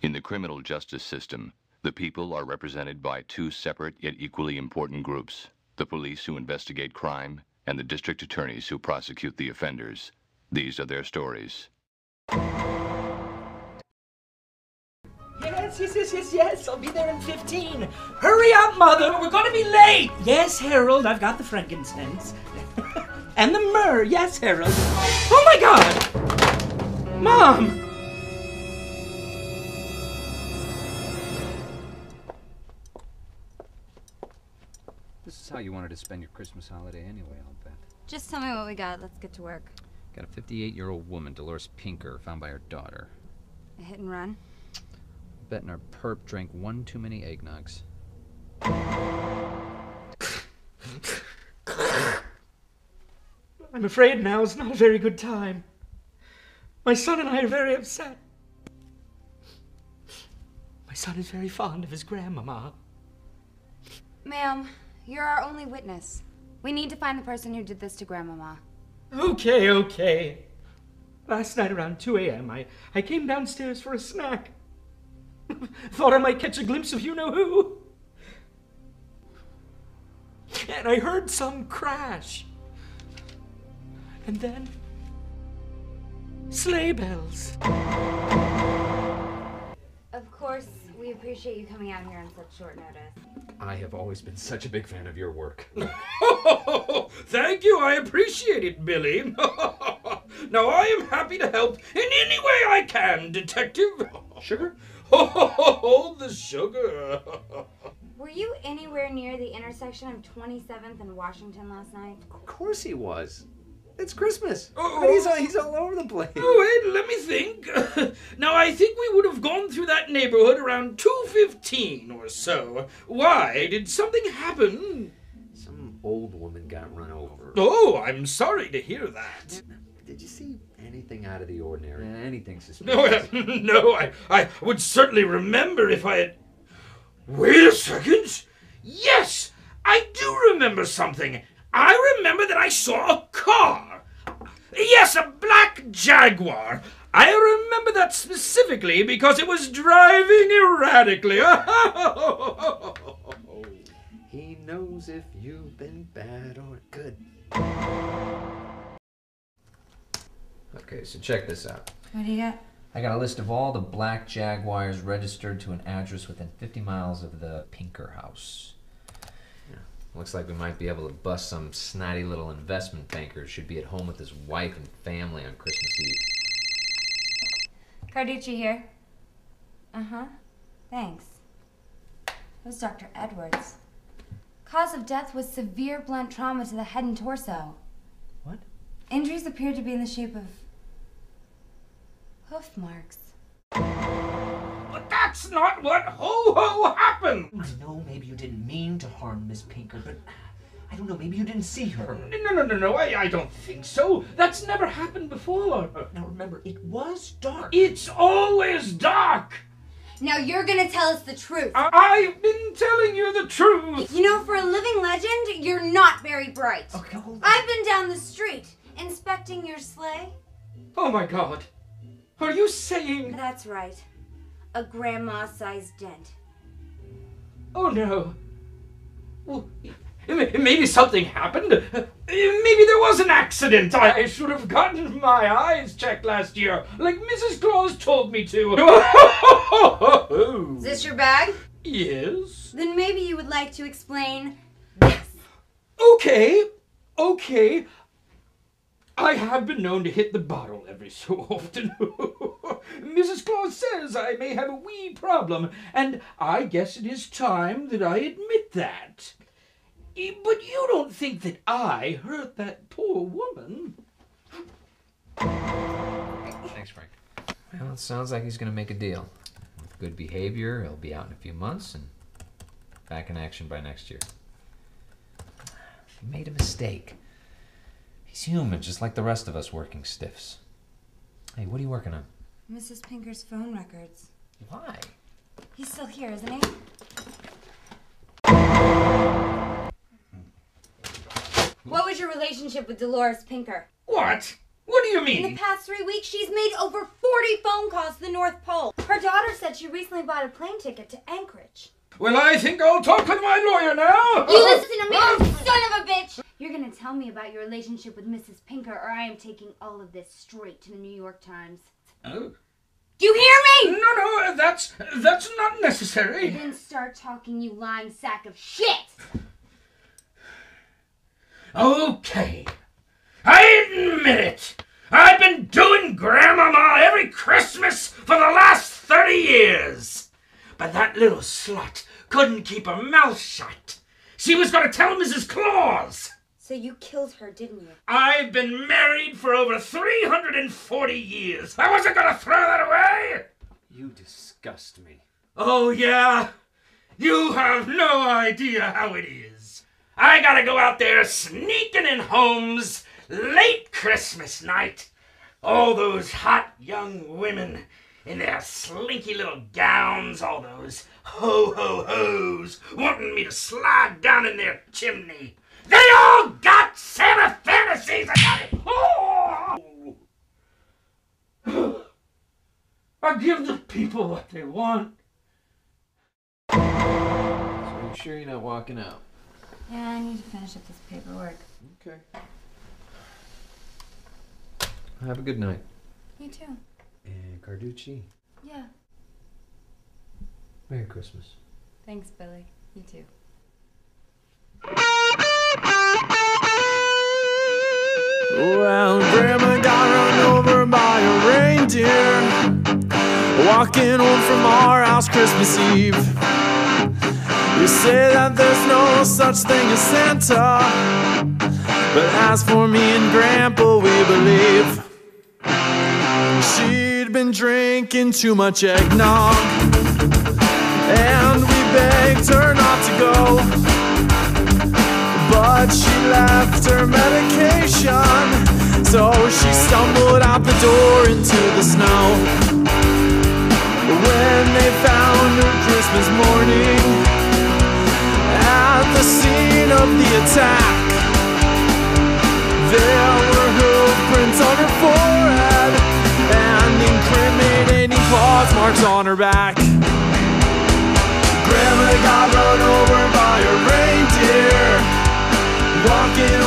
In the criminal justice system, the people are represented by two separate yet equally important groups: the police who investigate crime and the district attorneys who prosecute the offenders. These are their stories. Yes, I'll be there in 15. Hurry up, Mother, we're gonna be late. Yes, Harold, I've got the frankincense. And the myrrh, yes, Harold. Oh my God! Mom! This is how you wanted to spend your Christmas holiday anyway, I'll bet. Just tell me what we got. Let's get to work. Got a 58-year-old woman, Dolores Pinker, found by her daughter. A hit and run? Betting her perp drank one too many eggnogs. I'm afraid now is not a very good time. My son and I are very upset. My son is very fond of his grandmama. Ma'am, you're our only witness. We need to find the person who did this to Grandmama. Okay. Last night around 2 a.m., I came downstairs for a snack. Thought I might catch a glimpse of you-know-who. And I heard some crash. And then, sleigh bells. Of course, we appreciate you coming out here on such short notice. I have always been such a big fan of your work. Thank you, I appreciate it, Billy. Now I am happy to help in any way I can, Detective. Sugar? Oh, the sugar. Were you anywhere near the intersection of 27th and Washington last night? Of course he was. It's Christmas. Oh. He's all over the place. Oh, wait, let me think. Now, I think we would have gone through that neighborhood around 2:15 or so. Why? Did something happen? Some old woman got run over. Oh, I'm sorry to hear that. Did you see anything out of the ordinary? Anything No, suspicious? no, I would certainly remember if I had... Wait a second. Yes, I do remember something. I remember that I saw a car. Yes, a black Jaguar. I remember that specifically because it was driving erratically. He knows if you've been bad or good. Okay, so check this out. What do you got? I got a list of all the black Jaguars registered to an address within 50 miles of the Pinker house. Yeah, looks like we might be able to bust some snotty little investment banker who should be at home with his wife and family on Christmas Eve. Carducci here. Uh-huh. Thanks. It was Dr. Edwards. Cause of death was severe blunt trauma to the head and torso. What? Injuries appeared to be in the shape of hoof marks. But that's not what ho-ho happened. I know maybe you didn't mean to harm Miss Pinker, but I don't know, maybe you didn't see her. No, I don't think so. That's never happened before. Now remember, it was dark. It's always dark. Now you're gonna tell us the truth. I've been telling you the truth. You know, for a living legend, you're not very bright. Okay, hold on. I've been down the street inspecting your sleigh. Oh my God. Are you saying... That's right. A grandma-sized dent. Oh no. Well, maybe something happened. Maybe there was an accident. I should have gotten my eyes checked last year, like Mrs. Claus told me to. Is this your bag? Yes. Then maybe you would like to explain this. Okay. I have been known to hit the bottle every so often. Mrs. Claus says I may have a wee problem, and I guess it is time that I admit that. But you don't think that I hurt that poor woman? Thanks, Frank. Well, it sounds like he's going to make a deal. With good behavior, he'll be out in a few months and back in action by next year. He made a mistake. He's human, just like the rest of us working stiffs. Hey, what are you working on? Mrs. Pinker's phone records. Why? He's still here, isn't he? What was your relationship with Dolores Pinker? What? What do you In mean? the past 3 weeks, she's made over 40 phone calls to the North Pole. Her daughter said she recently bought a plane ticket to Anchorage. Well, I think I'll talk with my lawyer now. You listen to me, you son of a bitch! You're gonna tell me about your relationship with Mrs. Pinker, or I am taking all of this straight to the New York Times. Oh. Do you hear me? No, that's not necessary. Then start talking, you lying sack of shit! Okay. I admit it. I've been doing Grandmama every Christmas for the last 30 years. But that little slut couldn't keep her mouth shut. She was going to tell Mrs. Claus. So you killed her, didn't you? I've been married for over 340 years. I wasn't going to throw that away. You disgust me. Oh, yeah? You have no idea how it is. I gotta go out there sneaking in homes late Christmas night. All those hot young women in their slinky little gowns, all those ho-ho-hos wanting me to slide down in their chimney. They all got Santa fantasies about it. Oh! I give the people what they want. So you sure you're not walking out? Yeah, I need to finish up this paperwork. Okay. Have a good night. You too. And Carducci, Yeah. Merry Christmas. Thanks, Billy. You too. Well, Grandma got run over by a reindeer walking home from our house Christmas Eve. You say that there's no such thing as Santa, but as for me and Grandpa, we believe. She'd been drinking too much eggnog, and we begged her not to go, but she left her medication, so she stumbled out the door into the snow. When they found her Christmas morning at the scene of the attack, there were hoof prints on her forehead and incriminating claws marks on her back. Grandma got run over by a reindeer walking